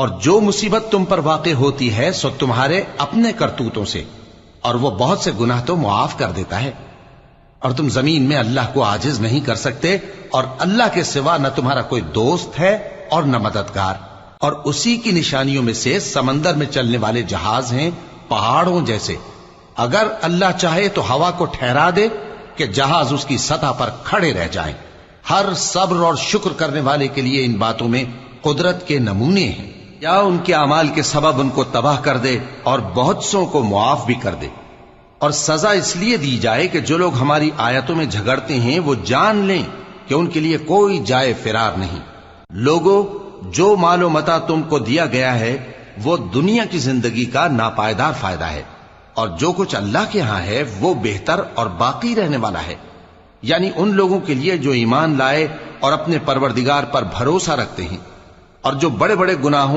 اور جو مصیبت تم پر واقع ہوتی ہے سو تمہارے اپنے کرتوتوں سے، اور وہ بہت سے گناہ تو معاف کر دیتا ہے۔ اور تم زمین میں اللہ کو عاجز نہیں کر سکتے، اور اللہ کے سوا نہ تمہارا کوئی دوست ہے اور نہ مددگار۔ اور اسی کی نشانیوں میں سے سمندر میں چلنے والے جہاز ہیں پہاڑوں جیسے، اگر اللہ چاہے تو ہوا کو ٹھہرا دے کہ جہاز اس کی سطح پر کھڑے رہ جائیں۔ ہر صبر اور شکر کرنے والے کے لیے ان باتوں میں قدرت کے نمونے ہیں، یا ان کے اعمال کے سبب ان کو تباہ کر دے اور بہت سو کو معاف بھی کر دے۔ اور سزا اس لیے دی جائے کہ جو لوگ ہماری آیتوں میں جھگڑتے ہیں وہ جان لیں کہ ان کے لیے کوئی جائے فرار نہیں۔ لوگوں، جو مال و متاع تم کو دیا گیا ہے وہ دنیا کی زندگی کا ناپائیدار فائدہ ہے، اور جو کچھ اللہ کے ہاں ہے وہ بہتر اور باقی رہنے والا ہے، یعنی ان لوگوں کے لیے جو ایمان لائے اور اپنے پروردگار پر بھروسہ رکھتے ہیں، اور جو بڑے بڑے گناہوں